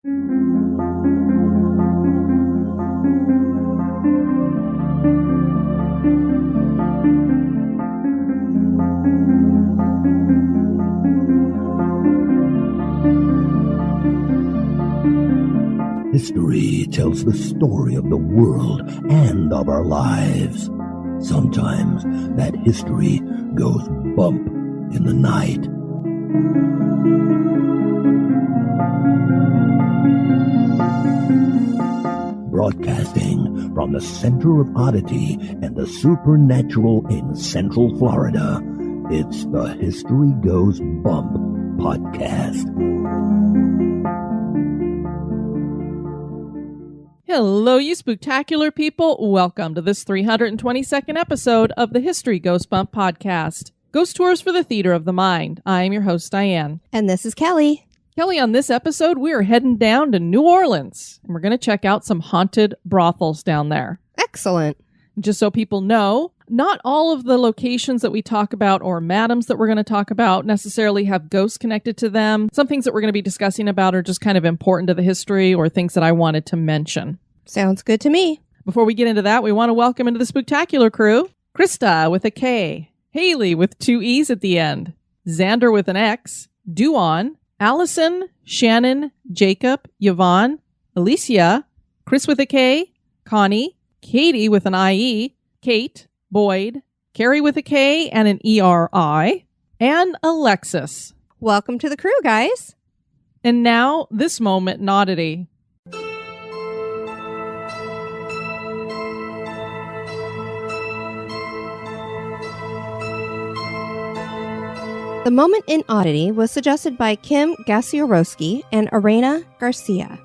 History tells the story of the world and of our lives. Sometimes that history goes bump in the night. Broadcasting from the center of oddity and the supernatural in Central Florida, it's the History Goes Bump podcast. Hello, you spooktacular people. Welcome to this 322nd episode of the History Goes Bump podcast. Ghost tours for the theater of the mind. I am your host, Diane. And this is Kelly. Kelly, on this episode, we are heading down to New Orleans, and we're going to check out some haunted brothels down there. Excellent. Just so people know, not all of the locations that we talk about or madams that we're going to talk about necessarily have ghosts connected to them. Some things that we're going to be discussing about are just kind of important to the history or things that I wanted to mention. Sounds good to me. Before we get into that, we want to welcome into the spooktacular crew, Krista with a K, Haley with 2 E's at the end, Xander with an X, Duan, Allison, Shannon, Jacob, Yvonne, Alicia, Chris with a K, Connie, Katie with an IE, Kate, Boyd, Carrie with a K and an ERI, and Alexis. Welcome to the crew, guys. And now, this moment in Oddity. The moment in Oddity was suggested by Kim Gassiorowski and Arena Garcia.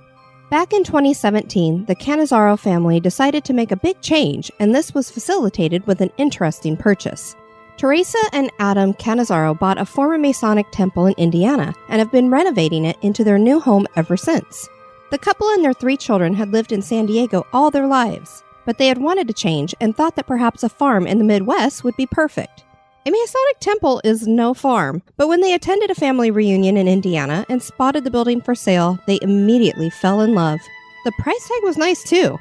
Back in 2017, the Cannizzaro family decided to make a big change, and this was facilitated with an interesting purchase. Teresa and Adam Cannizzaro bought a former Masonic Temple in Indiana and have been renovating it into their new home ever since. The couple and their 3 children had lived in San Diego all their lives, but they had wanted to change and thought that perhaps a farm in the Midwest would be perfect. A Masonic Temple is no farm, but when they attended a family reunion in Indiana and spotted the building for sale, they immediately fell in love. The price tag was nice too.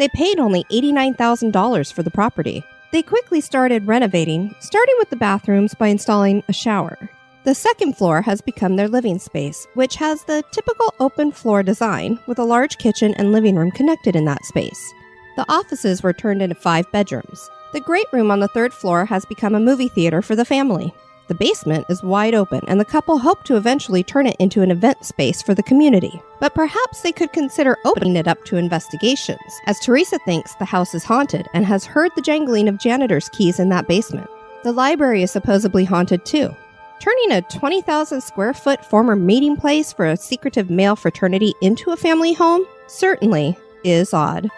They paid only $89,000 for the property. They quickly started renovating, starting with the bathrooms by installing a shower. The second floor has become their living space, which has the typical open floor design with a large kitchen and living room connected in that space. The offices were turned into 5 bedrooms. The great room on the 3rd floor has become a movie theater for the family. The basement is wide open, and the couple hope to eventually turn it into an event space for the community. But perhaps they could consider opening it up to investigations, as Teresa thinks the house is haunted and has heard the jangling of janitor's keys in that basement. The library is supposedly haunted too. Turning a 20,000 square foot former meeting place for a secretive male fraternity into a family home certainly is odd.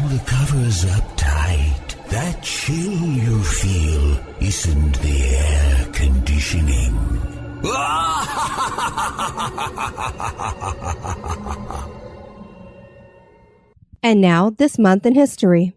The covers up tight. That chill you feel isn't the air conditioning. And now, this month in history.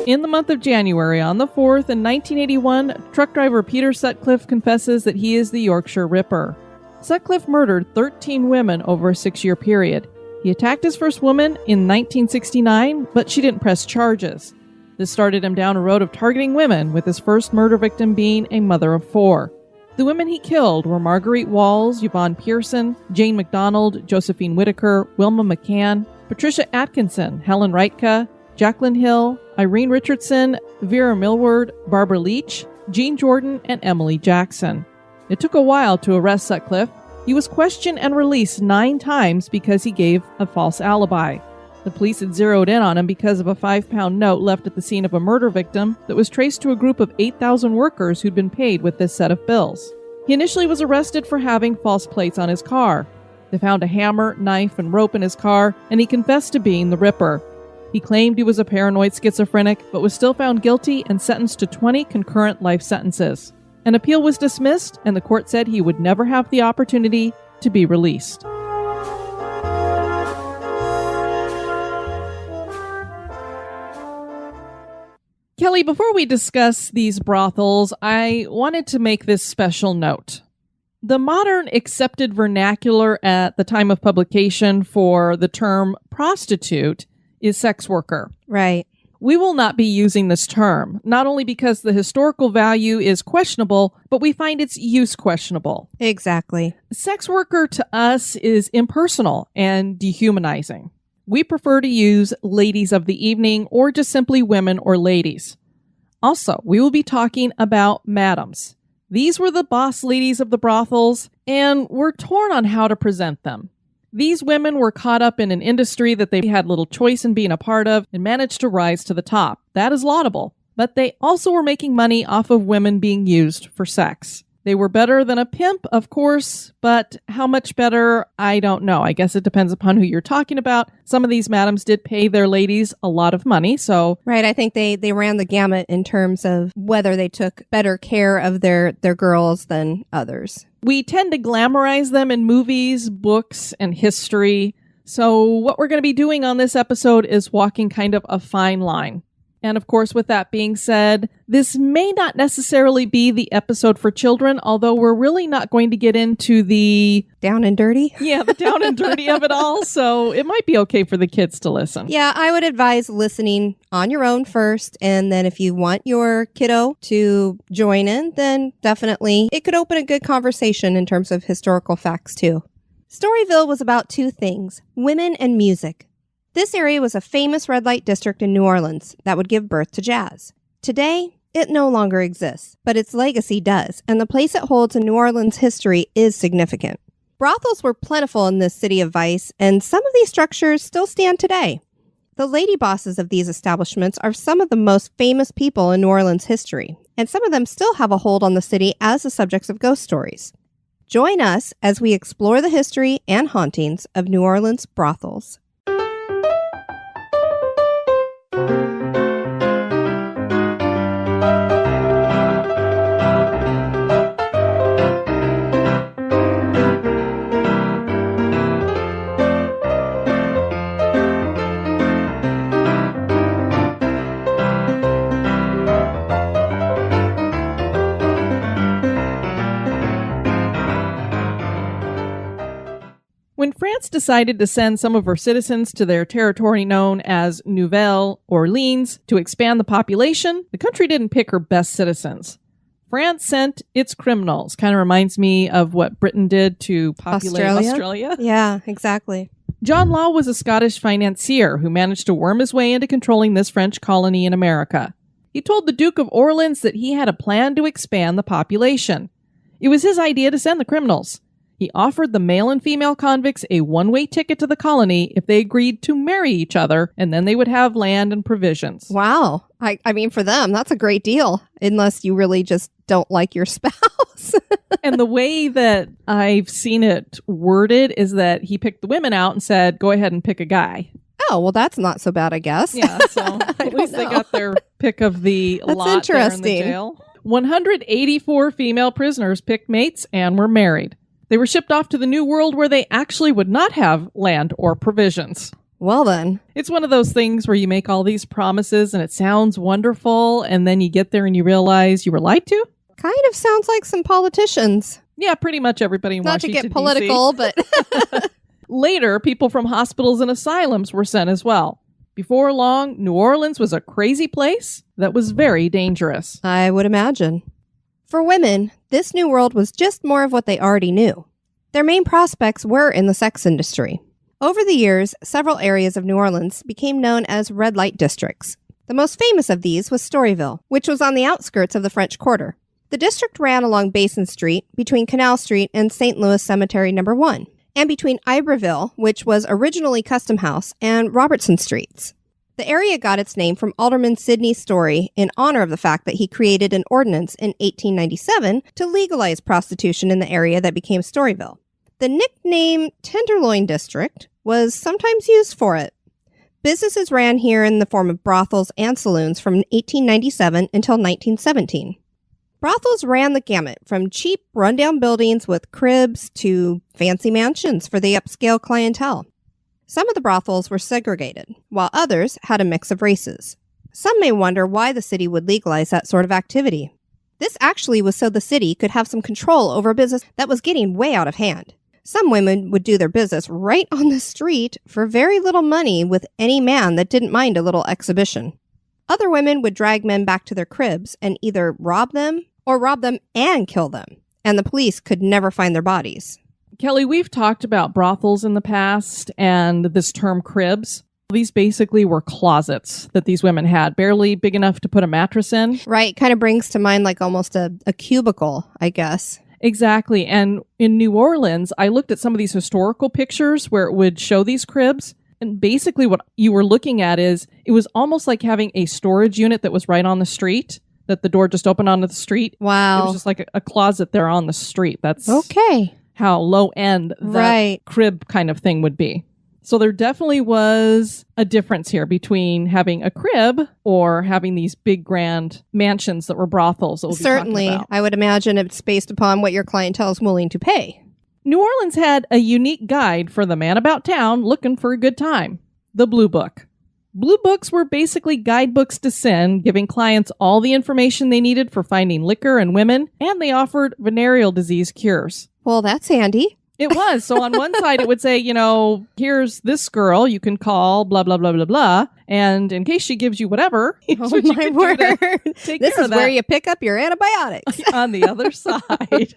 In the month of January, on the 4th, in 1981, truck driver Peter Sutcliffe confesses that he is the Yorkshire Ripper. Sutcliffe murdered 13 women over a 6-year period. He attacked his first woman in 1969, but she didn't press charges. This started him down a road of targeting women, with his first murder victim being a mother of 4. The women he killed were Marguerite Walls, Yvonne Pearson, Jane McDonald, Josephine Whitaker, Wilma McCann, Patricia Atkinson, Helen Reitka, Jacqueline Hill, Irene Richardson, Vera Millward, Barbara Leach, Jean Jordan, and Emily Jackson. It took a while to arrest Sutcliffe. He was questioned and released 9 times because he gave a false alibi. The police had zeroed in on him because of a 5-pound note left at the scene of a murder victim that was traced to a group of 8,000 workers who'd been paid with this set of bills. He initially was arrested for having false plates on his car. They found a hammer, knife, and rope in his car, and he confessed to being the Ripper. He claimed he was a paranoid schizophrenic, but was still found guilty and sentenced to 20 concurrent life sentences. An appeal was dismissed, and the court said he would never have the opportunity to be released. Kelly, before we discuss these brothels, I wanted to make this special note. The modern accepted vernacular at the time of publication for the term prostitute is sex worker. Right. We will not be using this term, not only because the historical value is questionable, but we find its use questionable. Exactly. Sex worker to us is impersonal and dehumanizing. We prefer to use ladies of the evening or just simply women or ladies. Also, we will be talking about madams. These were the boss ladies of the brothels, and we're torn on how to present them. These women were caught up in an industry that they had little choice in being a part of and managed to rise to the top. That is laudable. But they also were making money off of women being used for sex. They were better than a pimp, of course, but how much better, I don't know. I guess it depends upon who you're talking about. Some of these madams did pay their ladies a lot of money, so... Right, I think they ran the gamut in terms of whether they took better care of their girls than others. We tend to glamorize them in movies, books, and history. So what we're going to be doing on this episode is walking kind of a fine line. And of course, with that being said, this may not necessarily be the episode for children, although we're really not going to get into the... Down and dirty? Yeah, the down and dirty of it all. So it might be okay for the kids to listen. Yeah, I would advise listening on your own first. And then if you want your kiddo to join in, then definitely it could open a good conversation in terms of historical facts too. Storyville was about two things, women and music. This area was a famous red light district in New Orleans that would give birth to jazz. Today, it no longer exists, but its legacy does, and the place it holds in New Orleans history is significant. Brothels were plentiful in this city of vice, and some of these structures still stand today. The lady bosses of these establishments are some of the most famous people in New Orleans history, and some of them still have a hold on the city as the subjects of ghost stories. Join us as we explore the history and hauntings of New Orleans brothels. When France decided to send some of her citizens to their territory known as Nouvelle Orleans to expand the population, the country didn't pick her best citizens. France sent its criminals. Kind of reminds me of what Britain did to populate Australia. Yeah, exactly. John Law was a Scottish financier who managed to worm his way into controlling this French colony in America. He told the Duke of Orleans that he had a plan to expand the population. It was his idea to send the criminals. He offered the male and female convicts a one-way ticket to the colony if they agreed to marry each other, and then they would have land and provisions. Wow. I mean, for them, that's a great deal, unless you really just don't like your spouse. And the way that I've seen it worded is that he picked the women out and said, go ahead and pick a guy. Oh, well, that's not so bad, I guess. Yeah, so at least they got their pick of the that's lot there in the jail. 184 female prisoners picked mates and were married. They were shipped off to the New World where they actually would not have land or provisions. Well then. It's one of those things where you make all these promises and it sounds wonderful, and then you get there and you realize you were lied to? Kind of sounds like some politicians. Yeah, pretty much everybody in Not Washington, to get political, but... Later, people from hospitals and asylums were sent as well. Before long, New Orleans was a crazy place that was very dangerous. I would imagine. For women, this new world was just more of what they already knew. Their main prospects were in the sex industry. Over the years, several areas of New Orleans became known as red light districts. The most famous of these was Storyville, which was on the outskirts of the French Quarter. The district ran along Basin Street, between Canal Street and St. Louis Cemetery No. 1, and between Iberville, which was originally Custom House, and Robertson Streets. The area got its name from Alderman Sidney Story in honor of the fact that he created an ordinance in 1897 to legalize prostitution in the area that became Storyville. The nickname Tenderloin District was sometimes used for it. Businesses ran here in the form of brothels and saloons from 1897 until 1917. Brothels ran the gamut from cheap, rundown buildings with cribs to fancy mansions for the upscale clientele. Some of the brothels were segregated, while others had a mix of races. Some may wonder why the city would legalize that sort of activity. This actually was so the city could have some control over a business that was getting way out of hand. Some women would do their business right on the street for very little money with any man that didn't mind a little exhibition. Other women would drag men back to their cribs and either rob them and kill them, and the police could never find their bodies. Kelly, we've talked about brothels in the past and this term cribs. These basically were closets that these women had, barely big enough to put a mattress in. Right, kind of brings to mind like almost a cubicle, I guess. Exactly. And in New Orleans, I looked at some of these historical pictures where it would show these cribs. And basically what you were looking at is it was almost like having a storage unit that was right on the street, that the door just opened onto the street. Wow. It was just like a closet there on the street. That's okay. How low end that crib kind of thing would be. So there definitely was a difference here between having a crib or having these big grand mansions that were brothels. That we'll Certainly, I would imagine it's based upon what your clientele is willing to pay. New Orleans had a unique guide for the man about town looking for a good time, the Blue Book. Blue Books were basically guidebooks to sin, giving clients all the information they needed for finding liquor and women, and they offered venereal disease cures. Well, that's handy. It was. So on one side, it would say, here's this girl you can call, blah, blah, blah, blah, blah. And in case she gives you whatever, oh my word. This is where you pick up your antibiotics. On the other side.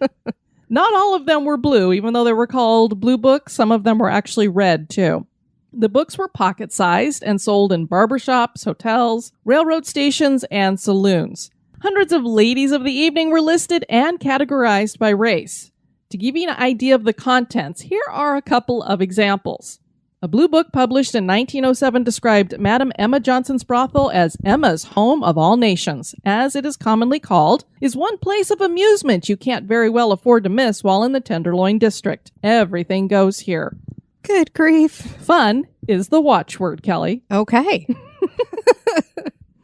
Not all of them were blue, even though they were called blue books. Some of them were actually red, too. The books were pocket-sized and sold in barbershops, hotels, railroad stations, and saloons. Hundreds of ladies of the evening were listed and categorized by race. To give you an idea of the contents, here are a couple of examples. A blue book published in 1907 described Madame Emma Johnson's brothel as Emma's home of all nations, as it is commonly called, is one place of amusement you can't very well afford to miss while in the Tenderloin district. Everything goes here. Good grief. Fun is the watchword, Kelly. Okay.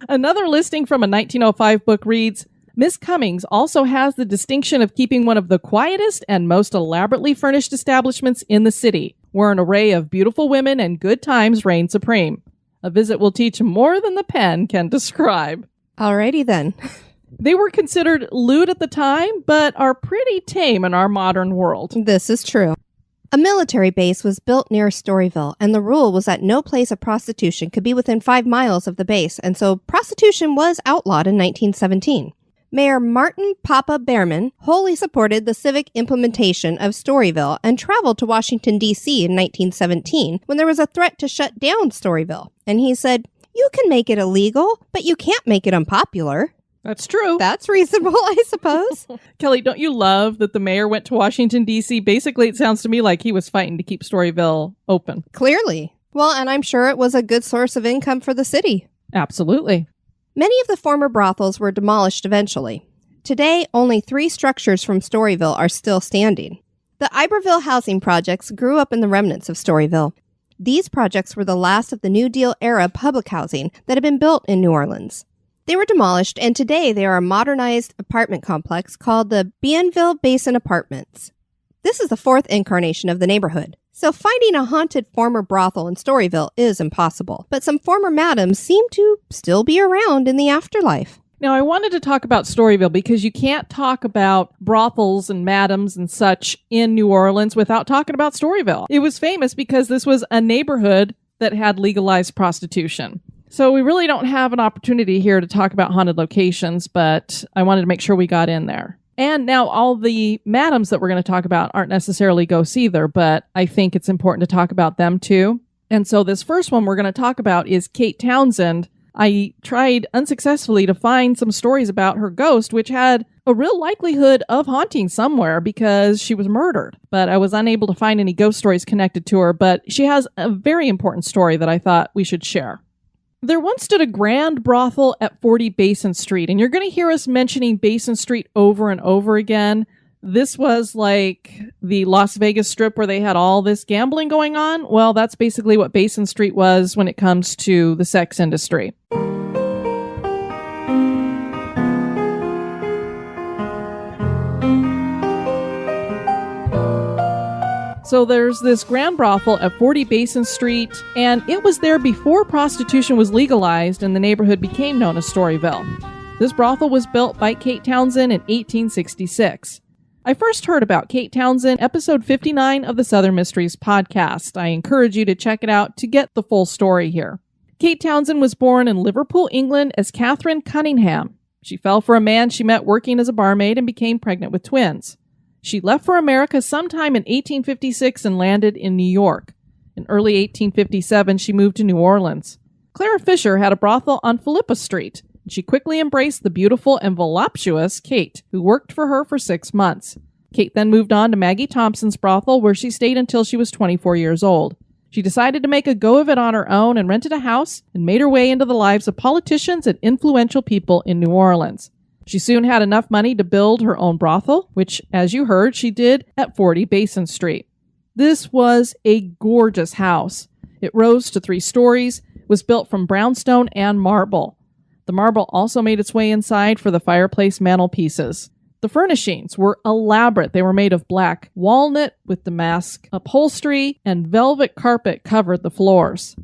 Another listing from a 1905 book reads, Miss Cummings also has the distinction of keeping one of the quietest and most elaborately furnished establishments in the city, where an array of beautiful women and good times reign supreme. A visit will teach more than the pen can describe. Alrighty then. They were considered lewd at the time, but are pretty tame in our modern world. This is true. A military base was built near Storyville, and the rule was that no place of prostitution could be within 5 miles of the base, and so prostitution was outlawed in 1917. Mayor Martin Papa Behrman wholly supported the civic implementation of Storyville and traveled to Washington, D.C. in 1917 when there was a threat to shut down Storyville. And he said, "You can make it illegal, but you can't make it unpopular." That's true. That's reasonable, I suppose. Kelly, don't you love that the mayor went to Washington, D.C.? Basically, it sounds to me like he was fighting to keep Storyville open. Clearly. Well, and I'm sure it was a good source of income for the city. Absolutely. Many of the former brothels were demolished eventually. Today, only 3 structures from Storyville are still standing. The Iberville housing projects grew up in the remnants of Storyville. These projects were the last of the New Deal era public housing that had been built in New Orleans. They were demolished, and today they are a modernized apartment complex called the Bienville Basin Apartments. This is the 4th incarnation of the neighborhood. So finding a haunted former brothel in Storyville is impossible, but some former madams seem to still be around in the afterlife. Now, I wanted to talk about Storyville because you can't talk about brothels and madams and such in New Orleans without talking about Storyville. It was famous because this was a neighborhood that had legalized prostitution. So we really don't have an opportunity here to talk about haunted locations, but I wanted to make sure we got in there. And now all the madams that we're going to talk about aren't necessarily ghosts either, but I think it's important to talk about them too. And so this first one we're going to talk about is Kate Townsend. I tried unsuccessfully to find some stories about her ghost, which had a real likelihood of haunting somewhere because she was murdered. But I was unable to find any ghost stories connected to her, but she has a very important story that I thought we should share. There once stood a grand brothel at 40 Basin Street, and you're going to hear us mentioning Basin Street over and over again This was like the Las Vegas Strip where they had all this gambling going on. Well, that's basically what Basin Street was when it comes to the sex industry. So there's this grand brothel at 40 Basin Street, and it was there before prostitution was legalized and the neighborhood became known as Storyville. This brothel was built by Kate Townsend in 1866. I first heard about Kate Townsend episode 59 of the Southern Mysteries podcast. I encourage you to check it out to get the full story here. Kate Townsend was born in Liverpool, England as Catherine Cunningham. She fell for a man she met working as a barmaid and became pregnant with twins. She left for America sometime in 1856 and landed in New York. In early 1857, she moved to New Orleans. Clara Fisher had a brothel on Philippa Street. She quickly embraced the beautiful and voluptuous Kate, who worked for her for 6 months. Kate then moved on to Maggie Thompson's brothel, where she stayed until she was 24 years old. She decided to make a go of it on her own and rented a house and made her way into the lives of politicians and influential people in New Orleans. She soon had enough money to build her own brothel, which, as you heard, she did at 40 Basin Street. This was a gorgeous house. It rose to 3 stories, was built from brownstone and marble. The marble also made its way inside for the fireplace mantelpieces. The furnishings were elaborate. They were made of black walnut with damask upholstery, and velvet carpet covered the floors.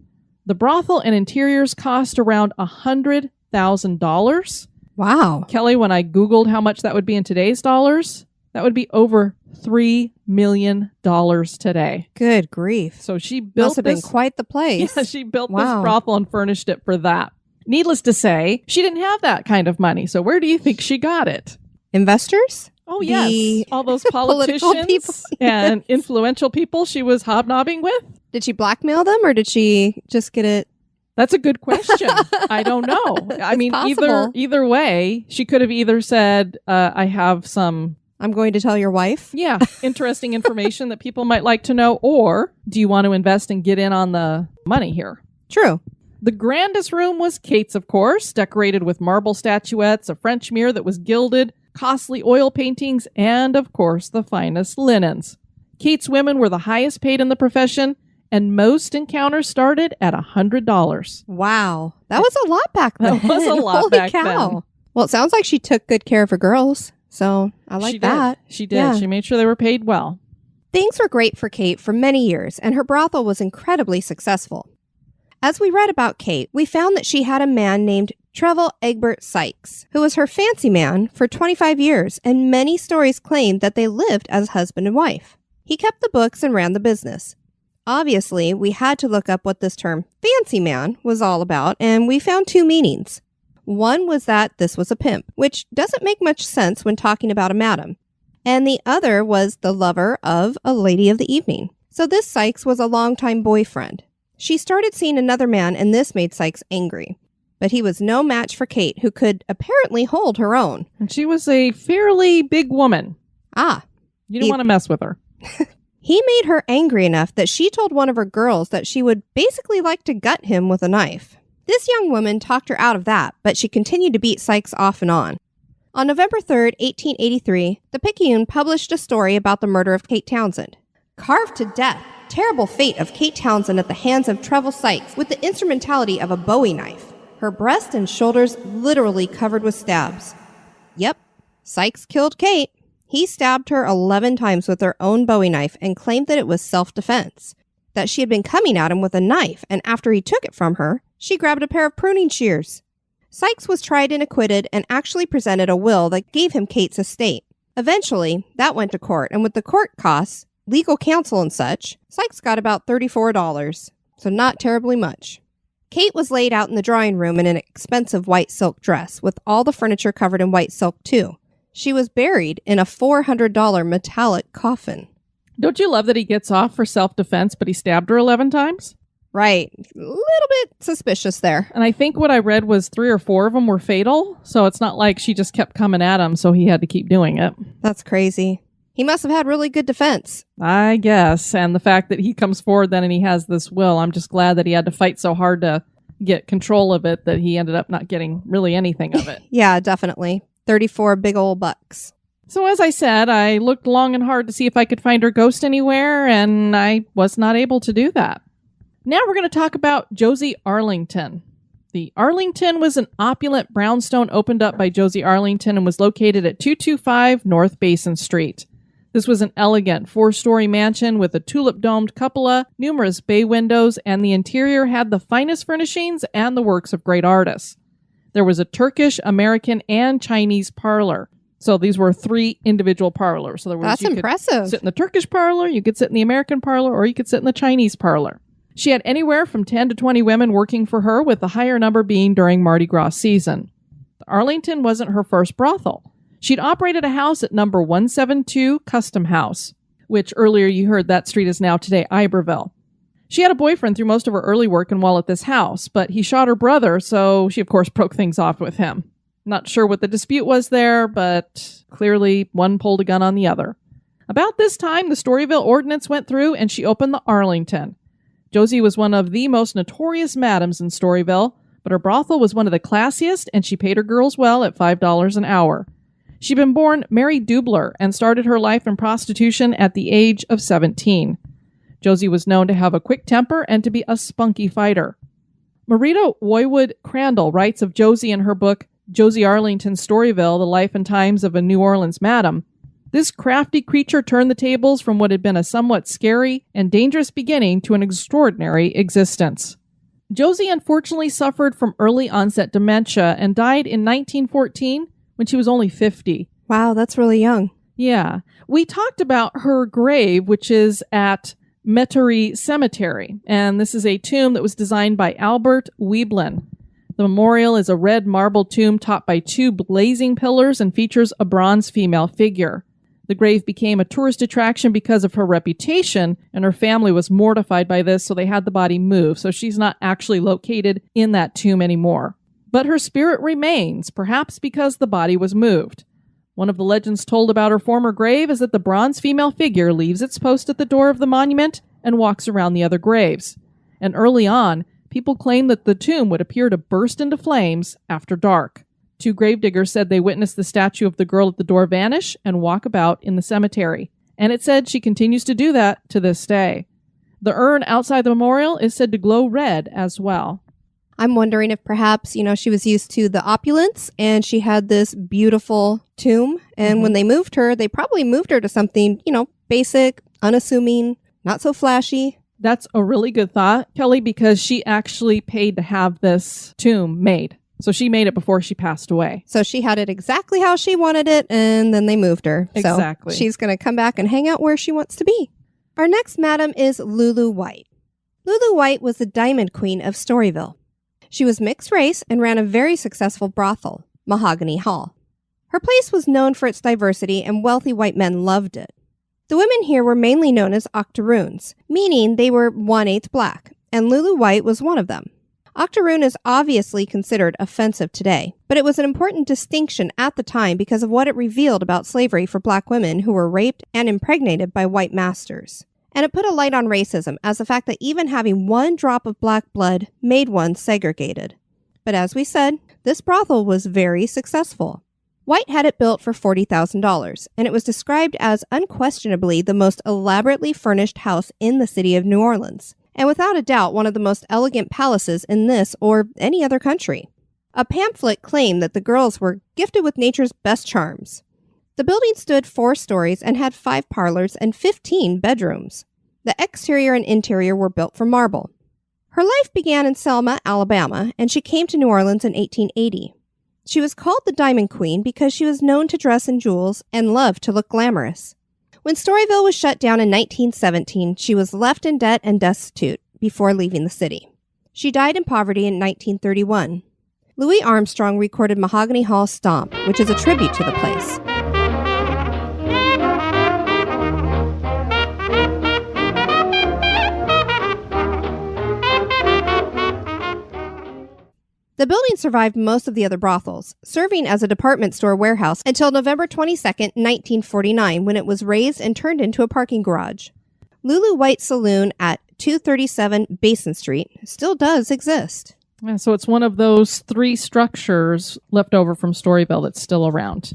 The brothel and interiors cost around $100,000. Wow. Kelly, when I Googled how much that would be in today's dollars, that would be over $3 million today. Good grief. So she built Must have been quite the place. Yeah, she built this brothel and furnished it for that. Needless to say, she didn't have that kind of money. So where do you think she got it? Investors? Oh, yes. All those politicians people. and influential people she was hobnobbing with. Did she blackmail them or did she just get it? That's a good question. I don't know. I mean, either way, she could have either said, I have some... I'm going to tell your wife. Yeah, interesting information that people might like to know. Or do you want to invest and get in on the money here? True. The grandest room was Kate's, of course, decorated with marble statuettes, a French mirror that was gilded, costly oil paintings, and, of course, the finest linens. Kate's women were the highest paid in the profession, and most encounters started at $100. Wow. That was a lot back then. That was a lot Holy back cow. then. Well, it sounds like she took good care of her girls, so I like that. She did. Yeah. She made sure they were paid well. Things were great for Kate for many years, and her brothel was incredibly successful. As we read about Kate, we found that she had a man named Treville Egbert Sykes, who was her fancy man for 25 years, and many stories claim that they lived as husband and wife. He kept the books and ran the business. Obviously, we had to look up what this term fancy man was all about, and we found 2 meanings. One was that this was a pimp, which doesn't make much sense when talking about a madam. And the other was the lover of a lady of the evening. So this Sykes was a longtime boyfriend. She started seeing another man, and this made Sykes angry. But he was no match for Kate, who could apparently hold her own. And she was a fairly big woman. You didn't want to mess with her. He made her angry enough that she told one of her girls that she would basically like to gut him with a knife. This young woman talked her out of that, but she continued to beat Sykes off and on. On November 3rd, 1883, the Picayune published a story about the murder of Kate Townsend. Carved to death, terrible fate of Kate Townsend at the hands of Treville Sykes with the instrumentality of a Bowie knife. Her breast and shoulders literally covered with stabs. Yep, Sykes killed Kate. He stabbed her 11 times with her own Bowie knife and claimed that it was self-defense, that she had been coming at him with a knife, and after he took it from her, she grabbed a pair of pruning shears. Sykes was tried and acquitted and actually presented a will that gave him Kate's estate. Eventually, that went to court, and with the court costs, legal counsel and such, Sykes got about $34, so not terribly much. Kate was laid out in the drawing room in an expensive white silk dress, with all the furniture covered in white silk too. She was buried in a $400 metallic coffin. Don't you love that he gets off for self-defense, but he stabbed her 11 times? Right. A little bit suspicious there. And I think what I read was 3 or 4 of them were fatal, so it's not like she just kept coming at him, so he had to keep doing it. That's crazy. He must have had really good defense. I guess. And the fact that he comes forward then and he has this will, I'm just glad that he had to fight so hard to get control of it that he ended up not getting really anything of it. Yeah, definitely. 34 big old bucks. So as I said, I looked long and hard to see if I could find her ghost anywhere, and I was not able to do that. Now we're going to talk about Josie Arlington. The Arlington was an opulent brownstone opened up by Josie Arlington and was located at 225 North Basin Street. This was an elegant 4-story mansion with a tulip-domed cupola, numerous bay windows, and the interior had the finest furnishings and the works of great artists. There was a Turkish, American, and Chinese parlor. So these were 3 individual parlors. So That's impressive. Could sit in the Turkish parlor, you could sit in the American parlor, or you could sit in the Chinese parlor. She had anywhere from 10 to 20 women working for her, with the higher number being during Mardi Gras season. The Arlington wasn't her first brothel. She'd operated a house at number 172 Custom House, which earlier you heard that street is now today Iberville. She had a boyfriend through most of her early work and while at this house, but he shot her brother, so she of course broke things off with him. Not sure what the dispute was there, but clearly one pulled a gun on the other. About this time, the Storyville Ordinance went through and she opened the Arlington. Josie was one of the most notorious madams in Storyville, but her brothel was one of the classiest and she paid her girls well at $5 an hour. She'd been born Mary Dubler and started her life in prostitution at the age of 17. Josie was known to have a quick temper and to be a spunky fighter. Marita Woywood Crandall writes of Josie in her book, Josie Arlington Storyville, The Life and Times of a New Orleans Madam. This crafty creature turned the tables from what had been a somewhat scary and dangerous beginning to an extraordinary existence. Josie unfortunately suffered from early onset dementia and died in 1914 when she was only 50. Wow, that's really young. Yeah. We talked about her grave, which is at Metairie Cemetery, and this is a tomb that was designed by Albert Weeblin. The memorial is a red marble tomb topped by 2 blazing pillars and features a bronze female figure. The grave became a tourist attraction because of her reputation, and her family was mortified by this, so they had the body moved, so she's not actually located in that tomb anymore. But her spirit remains, perhaps because the body was moved. One of the legends told about her former grave is that the bronze female figure leaves its post at the door of the monument and walks around the other graves. And early on, people claimed that the tomb would appear to burst into flames after dark. 2 gravediggers said they witnessed the statue of the girl at the door vanish and walk about in the cemetery. And it said she continues to do that to this day. The urn outside the memorial is said to glow red as well. I'm wondering if perhaps, she was used to the opulence and she had this beautiful tomb. And when they moved her, they probably moved her to something, basic, unassuming, not so flashy. That's a really good thought, Kelly, because she actually paid to have this tomb made. So she made it before she passed away. So she had it exactly how she wanted it, and then they moved her. Exactly. So she's going to come back and hang out where she wants to be. Our next madam is Lulu White. Lulu White was the Diamond Queen of Storyville. She was mixed race and ran a very successful brothel, Mahogany Hall. Her place was known for its diversity, and wealthy white men loved it. The women here were mainly known as octoroons, meaning they were 1/8 black, and Lulu White was one of them. Octoroon is obviously considered offensive today, but it was an important distinction at the time because of what it revealed about slavery for black women who were raped and impregnated by white masters. And it put a light on racism as the fact that even having 1 drop of black blood made one segregated. But as we said, this brothel was very successful. White had it built for $40,000, and it was described as unquestionably the most elaborately furnished house in the city of New Orleans, and without a doubt one of the most elegant palaces in this or any other country. A pamphlet claimed that the girls were gifted with nature's best charms. The building stood 4 stories and had 5 parlors and 15 bedrooms. The exterior and interior were built from marble. Her life began in Selma, Alabama, and she came to New Orleans in 1880. She was called the Diamond Queen because she was known to dress in jewels and loved to look glamorous. When Storyville was shut down in 1917, she was left in debt and destitute before leaving the city. She died in poverty in 1931. Louis Armstrong recorded Mahogany Hall Stomp, which is a tribute to the place. The building survived most of the other brothels, serving as a department store warehouse until November 22, 1949, when it was razed and turned into a parking garage. Lulu White Saloon at 237 Basin Street still does exist. Yeah, so it's one of those 3 structures left over from Storyville that's still around.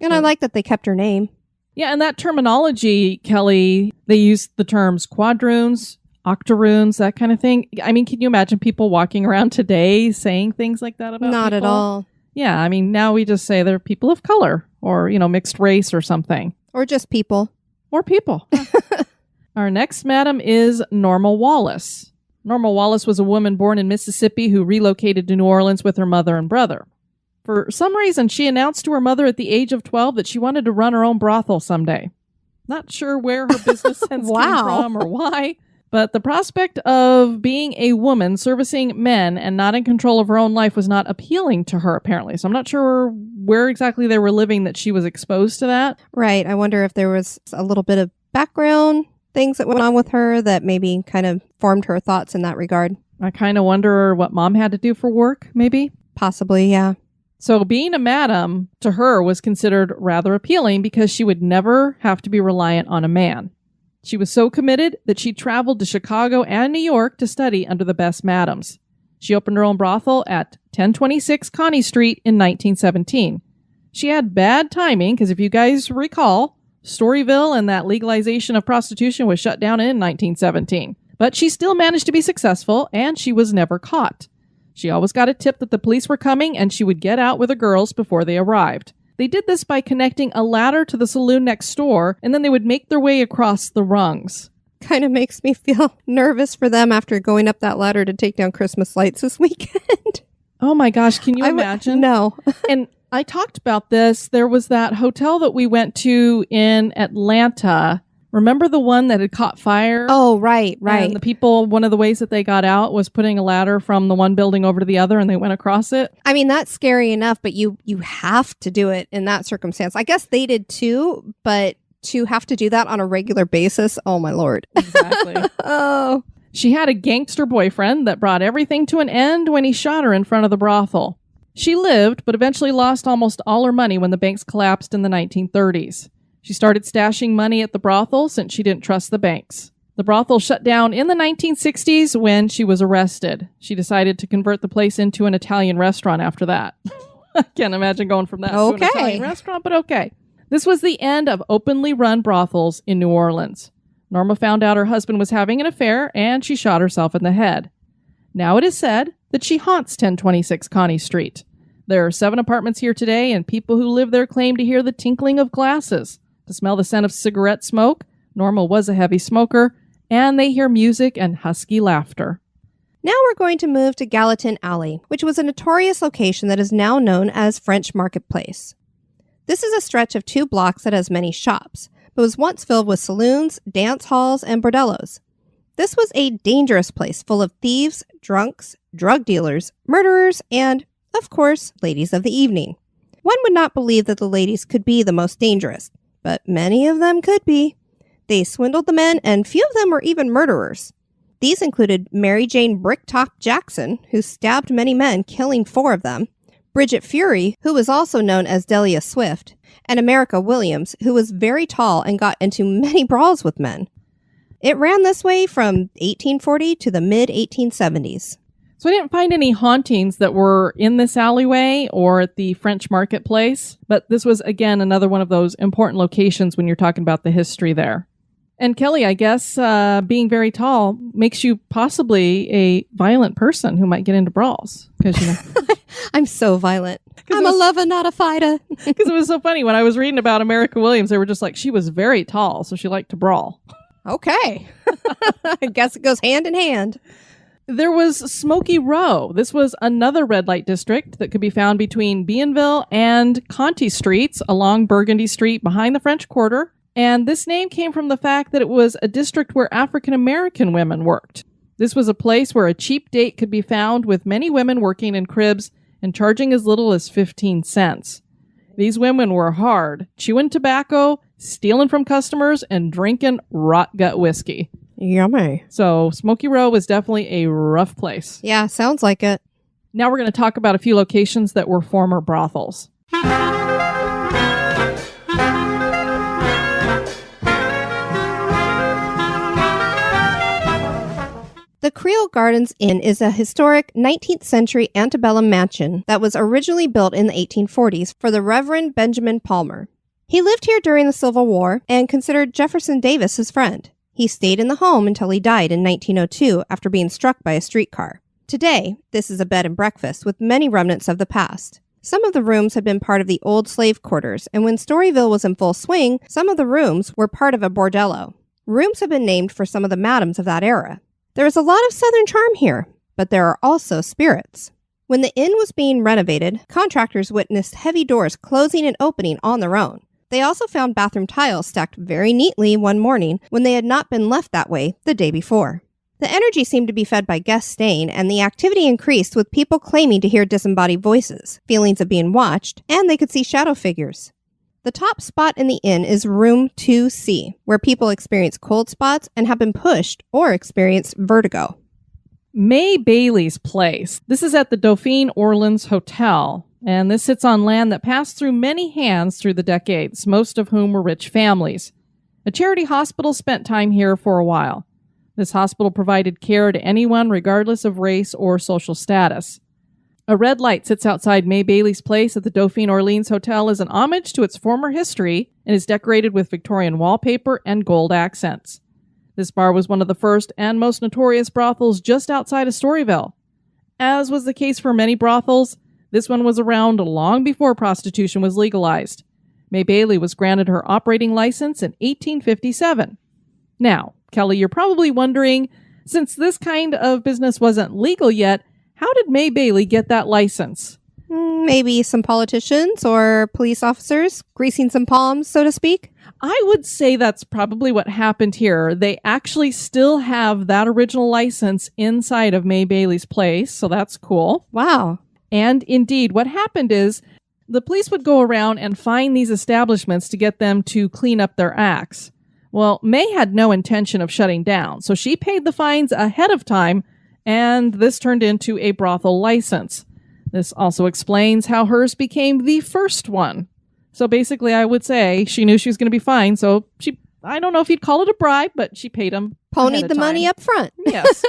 And I like that they kept her name. Yeah, and that terminology, Kelly, they use the terms quadroons, octoroons, that kind of thing. I mean, can you imagine people walking around today saying things like that about Not people? at all. Yeah, I mean, now we just say they're people of color or, mixed race or something. Or just people. Or people. Our next madam is Norma Wallace. Norma Wallace was a woman born in Mississippi who relocated to New Orleans with her mother and brother. For some reason, she announced to her mother at the age of 12 that she wanted to run her own brothel someday. Not sure where her business sense came from or why, but the prospect of being a woman servicing men and not in control of her own life was not appealing to her, apparently. So I'm not sure where exactly they were living that she was exposed to that. Right. I wonder if there was a little bit of background things that went on with her that maybe kind of formed her thoughts in that regard. I kind of wonder what mom had to do for work, maybe. Possibly, yeah. So being a madam to her was considered rather appealing because she would never have to be reliant on a man. She was so committed that she traveled to Chicago and New York to study under the best madams. She opened her own brothel at 1026 Connie Street in 1917. She had bad timing because if you guys recall, Storyville and that legalization of prostitution was shut down in 1917. But she still managed to be successful, and she was never caught. She always got a tip that the police were coming, and she would get out with the girls before they arrived. They did this by connecting a ladder to the saloon next door, and then they would make their way across the rungs. Kind of makes me feel nervous for them after going up that ladder to take down Christmas lights this weekend. Oh my gosh, can you imagine? No. And I talked about this. There was that hotel that we went to in Atlanta. Remember the one that had caught fire? Oh, right. And the people, one of the ways that they got out was putting a ladder from the one building over to the other, and they went across it. I mean, that's scary enough, but you have to do it in that circumstance. I guess they did too, but to have to do that on a regular basis, oh my Lord. Exactly. Oh. She had a gangster boyfriend that brought everything to an end when he shot her in front of the brothel. She lived, but eventually lost almost all her money when the banks collapsed in the 1930s. She started stashing money at the brothel since she didn't trust the banks. The brothel shut down in the 1960s when she was arrested. She decided to convert the place into an Italian restaurant after that. I can't imagine going from that to an Italian restaurant, but okay. This was the end of openly run brothels in New Orleans. Norma found out her husband was having an affair, and she shot herself in the head. Now it is said that she haunts 1026 Connie Street. There are 7 apartments here today, and people who live there claim to hear the tinkling of glasses, to smell the scent of cigarette smoke. Norma was a heavy smoker, and they hear music and husky laughter. Now we're going to move to Gallatin Alley, which was a notorious location that is now known as French Marketplace. This is a stretch of 2 blocks that has many shops, but was once filled with saloons, dance halls, and bordellos. This was a dangerous place full of thieves, drunks, drug dealers, murderers, and, of course, ladies of the evening. One would not believe that the ladies could be the most dangerous, but many of them could be. They swindled the men, and few of them were even murderers. These included Mary Jane Bricktop Jackson, who stabbed many men, killing 4 of them, Bridget Fury, who was also known as Delia Swift, and America Williams, who was very tall and got into many brawls with men. It ran this way from 1840 to the mid-1870s. So I didn't find any hauntings that were in this alleyway or at the French Marketplace, but this was, again, another one of those important locations when you're talking about the history there. And Kelly, I guess being very tall makes you possibly a violent person who might get into brawls. Because I'm so violent. I'm a lover, not a fighter. Because it was so funny. When I was reading about America Williams, they were just like, she was very tall, so she liked to brawl. Okay. I guess it goes hand in hand. There was Smoky Row. This was another red light district that could be found between Bienville and Conti Streets along Burgundy Street behind the French Quarter. And this name came from the fact that it was a district where African-American women worked. This was a place where a cheap date could be found with many women working in cribs and charging as little as 15 cents. These women were hard, chewing tobacco, stealing from customers, and drinking rot gut whiskey. Yummy. So Smoky Row was definitely a rough place. Yeah, sounds like it. Now we're going to talk about a few locations that were former brothels. The Creole Gardens Inn is a historic 19th century antebellum mansion that was originally built in the 1840s for the Reverend Benjamin Palmer. He lived here during the Civil War and considered Jefferson Davis his friend. He stayed in the home until he died in 1902 after being struck by a streetcar. Today, this is a bed and breakfast with many remnants of the past. Some of the rooms had been part of the old slave quarters, and when Storyville was in full swing, some of the rooms were part of a bordello. Rooms have been named for some of the madams of that era. There is a lot of southern charm here, but there are also spirits. When the inn was being renovated, contractors witnessed heavy doors closing and opening on their own. They also found bathroom tiles stacked very neatly one morning when they had not been left that way the day before. The energy seemed to be fed by guests staying, and the activity increased with people claiming to hear disembodied voices, feelings of being watched, and they could see shadow figures. The top spot in the inn is room 2C, where people experience cold spots and have been pushed or experienced vertigo. May Bailey's place. This is at the Dauphine Orleans Hotel, and this sits on land that passed through many hands through the decades, most of whom were rich families. A charity hospital spent time here for a while. This hospital provided care to anyone regardless of race or social status. A red light sits outside May Bailey's place at the Dauphine Orleans Hotel as an homage to its former history and is decorated with Victorian wallpaper and gold accents. This bar was one of the first and most notorious brothels just outside of Storyville. As was the case for many brothels, this one was around long before prostitution was legalized. May Bailey was granted her operating license in 1857. Now, Kelly, you're probably wondering, since this kind of business wasn't legal yet, how did May Bailey get that license? Maybe some politicians or police officers greasing some palms, so to speak? I would say that's probably what happened here. They actually still have that original license inside of May Bailey's place, so that's cool. Wow. And indeed, what happened is the police would go around and find these establishments to get them to clean up their acts. Well, May had no intention of shutting down, so she paid the fines ahead of time, and this turned into a brothel license. This also explains how hers became the first one. So basically, I would say she knew she was going to be fined, so I don't know if you'd call it a bribe, but she paid him. Ponied the money up front. Yes.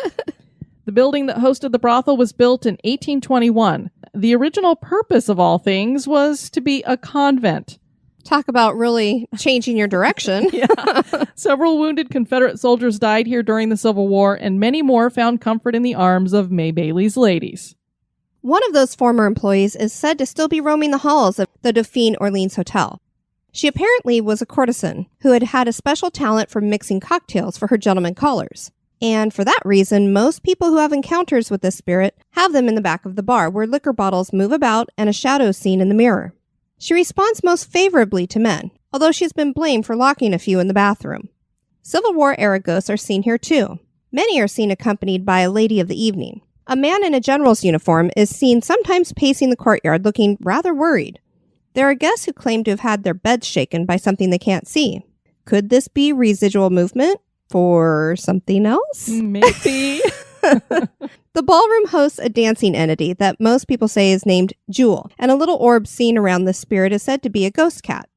The building that hosted the brothel was built in 1821. The original purpose of all things was to be a convent. Talk about really changing your direction. Yeah. Several wounded Confederate soldiers died here during the Civil War, and many more found comfort in the arms of May Bailey's ladies. One of those former employees is said to still be roaming the halls of the Dauphine Orleans Hotel. She apparently was a courtesan who had had a special talent for mixing cocktails for her gentlemen callers. And for that reason, most people who have encounters with this spirit have them in the back of the bar where liquor bottles move about and a shadow is seen in the mirror. She responds most favorably to men, although she's been blamed for locking a few in the bathroom. Civil War era ghosts are seen here too. Many are seen accompanied by a lady of the evening. A man in a general's uniform is seen sometimes pacing the courtyard looking rather worried. There are guests who claim to have had their beds shaken by something they can't see. Could this be residual movement for something else? Maybe. The ballroom hosts a dancing entity that most people say is named Jewel, and a little orb seen around this spirit is said to be a ghost cat.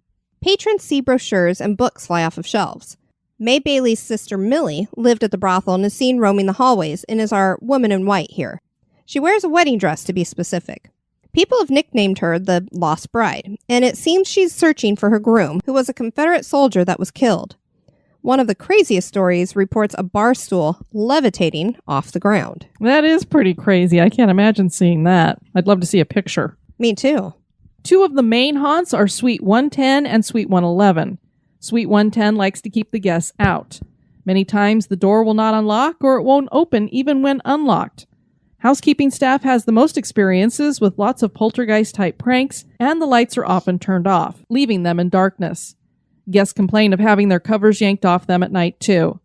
Patrons see brochures and books fly off of shelves. May Bailey's sister Millie lived at the brothel and is seen roaming the hallways and is our woman in white here. She wears a wedding dress, to be specific. People have nicknamed her the Lost Bride, and it seems she's searching for her groom, who was a Confederate soldier that was killed. One of the craziest stories reports a bar stool levitating off the ground. That is pretty crazy. I can't imagine seeing that. I'd love to see a picture. Me too. Two of the main haunts are Suite 110 and Suite 111. Suite 110 likes to keep the guests out. Many times the door will not unlock or it won't open even when unlocked. Housekeeping staff has the most experiences with lots of poltergeist-type pranks, and the lights are often turned off, leaving them in darkness. Guests complain of having their covers yanked off them at night, too.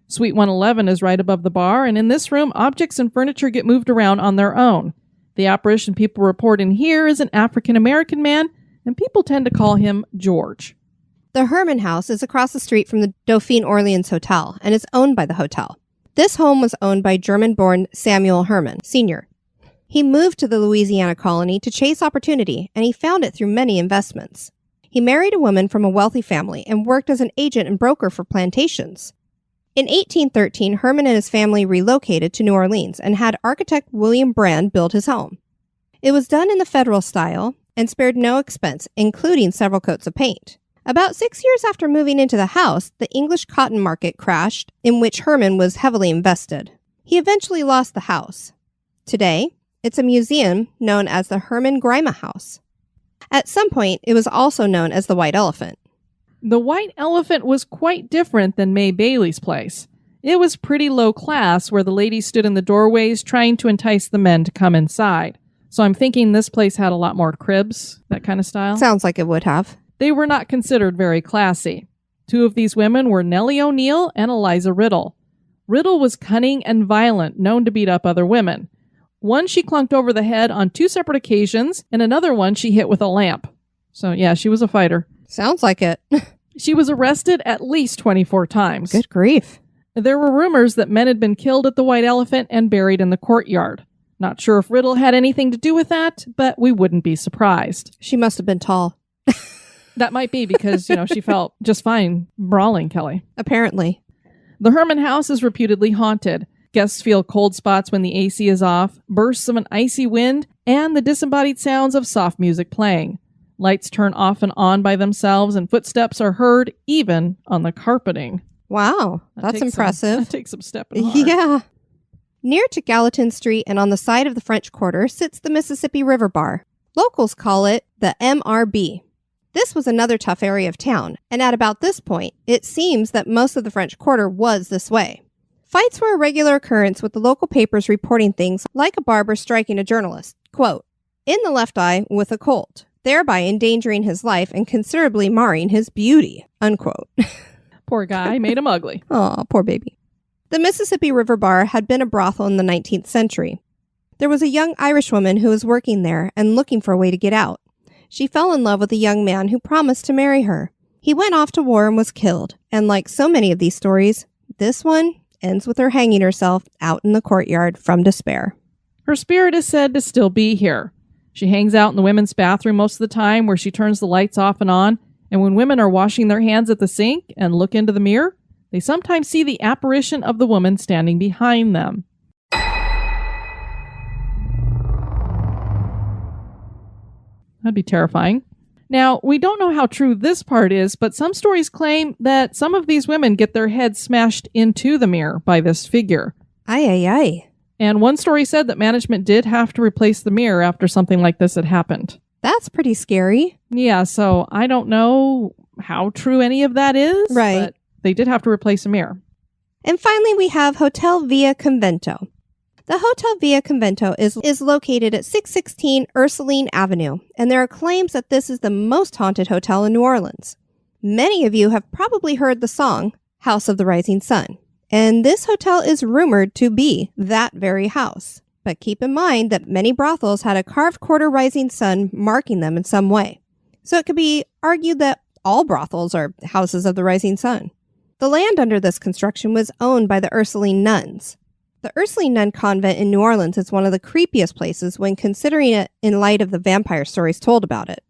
Suite 111 is right above the bar, and in this room, objects and furniture get moved around on their own. The apparition people report in here is an African-American man, and people tend to call him George. The Herman House is across the street from the Dauphine Orleans Hotel, and is owned by the hotel. This home was owned by German-born Samuel Herman, Sr. He moved to the Louisiana colony to chase opportunity, and he found it through many investments. He married a woman from a wealthy family and worked as an agent and broker for plantations. In 1813, Herman and his family relocated to New Orleans and had architect William Brand build his home. It was done in the Federal style and spared no expense, including several coats of paint. About 6 years after moving into the house, the English cotton market crashed, in which Herman was heavily invested. He eventually lost the house. Today, it's a museum known as the Herman-Grima House. At some point, it was also known as the White Elephant. The White Elephant was quite different than May Bailey's place. It was pretty low class, where the ladies stood in the doorways trying to entice the men to come inside. So I'm thinking this place had a lot more cribs, that kind of style. Sounds like it would have. They were not considered very classy. 2 of these women were Nellie O'Neill and Eliza Riddle. Riddle was cunning and violent, known to beat up other women. One she clunked over the head on 2 separate occasions, and another one she hit with a lamp. So yeah, she was a fighter. Sounds like it. She was arrested at least 24 times. Good grief. There were rumors that men had been killed at the White Elephant and buried in the courtyard. Not sure if Riddle had anything to do with that, but we wouldn't be surprised. She must have been tall. That might be because, she felt just fine brawling Kelly. Apparently. The Herman house is reputedly haunted. Guests feel cold spots when the AC is off, bursts of an icy wind, and the disembodied sounds of soft music playing. Lights turn off and on by themselves, and footsteps are heard even on the carpeting. Wow, that's impressive. That takes some stepping hard. Yeah. Near to Gallatin Street and on the side of the French Quarter sits the Mississippi River Bar. Locals call it the MRB. This was another tough area of town, and at about this point, it seems that most of the French Quarter was this way. Fights were a regular occurrence, with the local papers reporting things like a barber striking a journalist, quote, in the left eye with a colt, thereby endangering his life and considerably marring his beauty, unquote. Poor guy, made him ugly. Aw, poor baby. The Mississippi River Bar had been a brothel in the 19th century. There was a young Irish woman who was working there and looking for a way to get out. She fell in love with a young man who promised to marry her. He went off to war and was killed, and like so many of these stories, this one ends with her hanging herself out in the courtyard from despair. Her spirit is said to still be here. She hangs out in the women's bathroom most of the time, where she turns the lights off and on, and when women are washing their hands at the sink and look into the mirror, they sometimes see the apparition of the woman standing behind them. That'd be terrifying. Now, we don't know how true this part is, but some stories claim that some of these women get their heads smashed into the mirror by this figure. Ay, ay, ay. And one story said that management did have to replace the mirror after something like this had happened. That's pretty scary. Yeah, so I don't know how true any of that is. Right. But they did have to replace a mirror. And finally, we have Hotel Via Convento. The Hotel Via Convento is located at 616 Ursuline Avenue, and there are claims that this is the most haunted hotel in New Orleans. Many of you have probably heard the song, House of the Rising Sun, and this hotel is rumored to be that very house. But keep in mind that many brothels had a carved quarter rising sun marking them in some way. So it could be argued that all brothels are houses of the rising sun. The land under this construction was owned by the Ursuline nuns. The Ursuline Nun Convent in New Orleans is one of the creepiest places when considering it in light of the vampire stories told about it.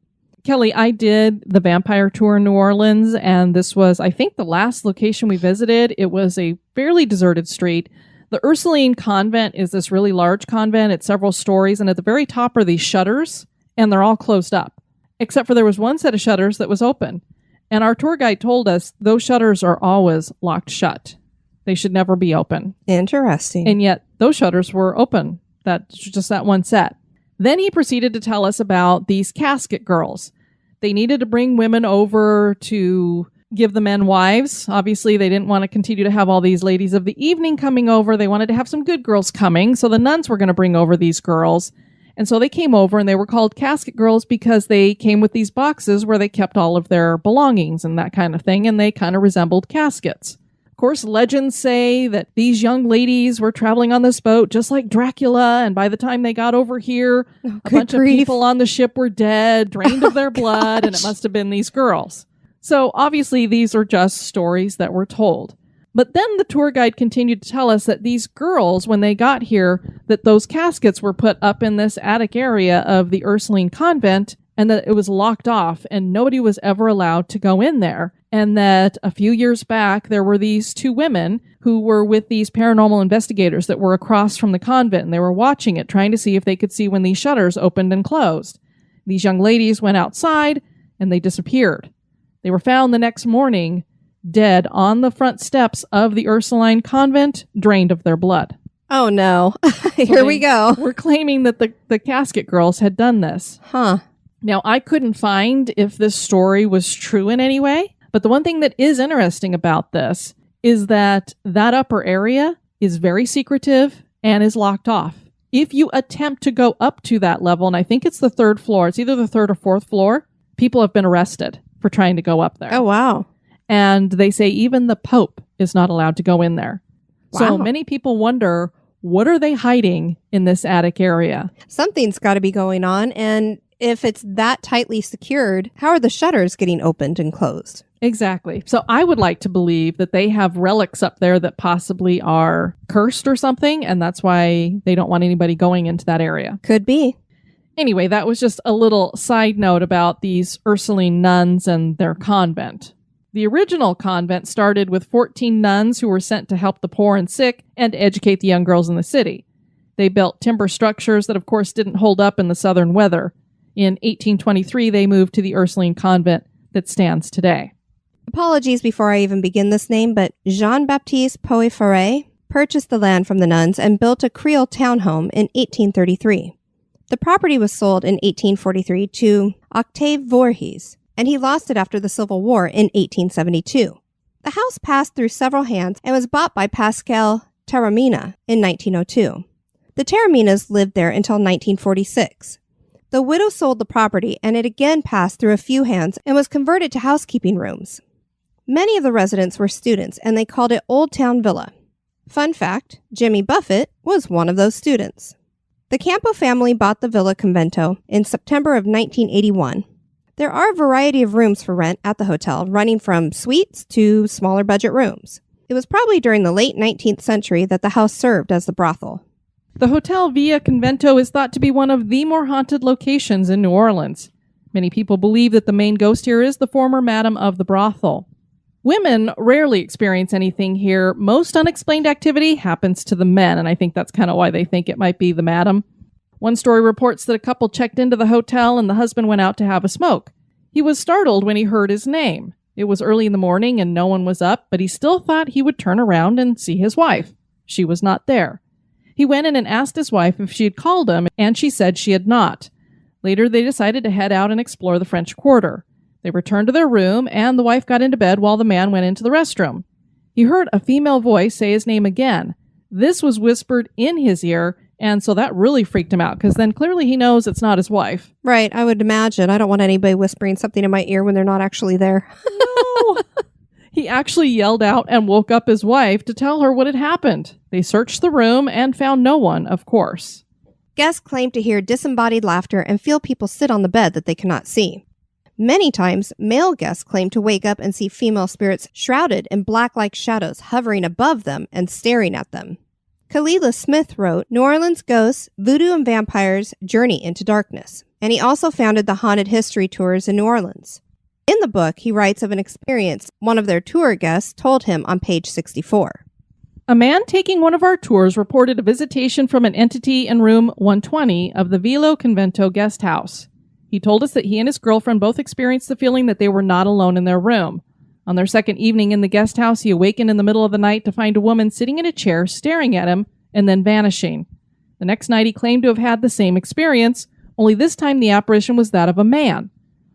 Kelly, I did the vampire tour in New Orleans, and this was, I think, the last location we visited. It was a fairly deserted street. The Ursuline Convent is this really large convent. It's several stories, and at the very top are these shutters, and they're all closed up, except for there was one set of shutters that was open. And our tour guide told us those shutters are always locked shut. They should never be open. Interesting. And yet those shutters were open. That's just that one set. Then he proceeded to tell us about these casket girls. They needed to bring women over to give the men wives. Obviously, they didn't want to continue to have all these ladies of the evening coming over. They wanted to have some good girls coming. So the nuns were going to bring over these girls. And so they came over, and they were called casket girls because they came with these boxes where they kept all of their belongings and that kind of thing. And they kind of resembled caskets. Of course, legends say that these young ladies were traveling on this boat just like Dracula, and by the time they got over here, a bunch of people on the ship were dead, drained of their blood, and it must have been these girls. So obviously these are just stories that were told. But then the tour guide continued to tell us that these girls, when they got here, that those caskets were put up in this attic area of the Ursuline Convent, and that it was locked off, and nobody was ever allowed to go in there. And that a few years back, there were these 2 women who were with these paranormal investigators that were across from the convent, and they were watching it, trying to see if they could see when these shutters opened and closed. These young ladies went outside, and they disappeared. They were found the next morning dead on the front steps of the Ursuline convent, drained of their blood. Oh, no. Here we go. We're claiming that the casket girls had done this. Huh. Now, I couldn't find if this story was true in any way, but the one thing that is interesting about this is that upper area is very secretive and is locked off. If you attempt to go up to that level, and I think it's the third floor, it's either the third or fourth floor, people have been arrested for trying to go up there. Oh, wow. And they say even the Pope is not allowed to go in there. Wow. So many people wonder, what are they hiding in this attic area? Something's got to be going on. And if it's that tightly secured, how are the shutters getting opened and closed? Exactly. So I would like to believe that they have relics up there that possibly are cursed or something, and that's why they don't want anybody going into that area. Could be. Anyway, that was just a little side note about these Ursuline nuns and their convent. The original convent started with 14 nuns who were sent to help the poor and sick and educate the young girls in the city. They built timber structures that, of course, didn't hold up in the southern weather. In 1823, they moved to the Ursuline convent that stands today. Apologies before I even begin this name, but Jean-Baptiste Poiferret purchased the land from the nuns and built a Creole townhome in 1833. The property was sold in 1843 to Octave Voorhees, and he lost it after the Civil War in 1872. The house passed through several hands and was bought by Pascal Terramina in 1902. The Terraminas lived there until 1946. The widow sold the property, and it again passed through a few hands and was converted to housekeeping rooms. Many of the residents were students, and they called it Old Town Villa. Fun fact, Jimmy Buffett was one of those students. The Campo family bought the Villa Convento in September of 1981. There are a variety of rooms for rent at the hotel, running from suites to smaller budget rooms. It was probably during the late 19th century that the house served as the brothel. The Hotel Villa Convento is thought to be one of the more haunted locations in New Orleans. Many people believe that the main ghost here is the former madam of the brothel. Women rarely experience anything here. Most unexplained activity happens to the men, and I think that's kind of why they think it might be the madam. One story reports that a couple checked into the hotel and the husband went out to have a smoke. He was startled when he heard his name. It was early in the morning and no one was up, but he still thought he would turn around and see his wife. She was not there. He went in and asked his wife if she had called him, and she said she had not. Later, they decided to head out and explore the French Quarter. They returned to their room, and the wife got into bed while the man went into the restroom. He heard a female voice say his name again. This was whispered in his ear, and so that really freaked him out, because then clearly he knows it's not his wife. Right, I would imagine. I don't want anybody whispering something in my ear when they're not actually there. No! He actually yelled out and woke up his wife to tell her what had happened. They searched the room and found no one, of course. Guests claim to hear disembodied laughter and feel people sit on the bed that they cannot see. Many times, male guests claim to wake up and see female spirits shrouded in black-like shadows hovering above them and staring at them. Kalila Smith wrote New Orleans Ghosts, Voodoo and Vampires, Journey into Darkness, and he also founded the Haunted History Tours in New Orleans. In the book, he writes of an experience one of their tour guests told him on page 64. A man taking one of our tours reported a visitation from an entity in room 120 of the Villa Convento guest house. He told us that he and his girlfriend both experienced the feeling that they were not alone in their room. On their second evening in the guest house, he awakened in the middle of the night to find a woman sitting in a chair staring at him and then vanishing. The next night, he claimed to have had the same experience, only this time the apparition was that of a man.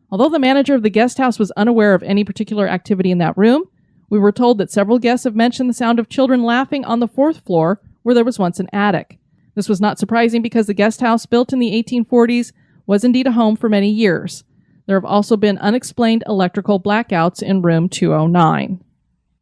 Although the manager of the guest house was unaware of any particular activity in that room, we were told that several guests have mentioned the sound of children laughing on the fourth floor where there was once an attic. This was not surprising because the guest house, built in the 1840s, was indeed a home for many years. There have also been unexplained electrical blackouts in room 209.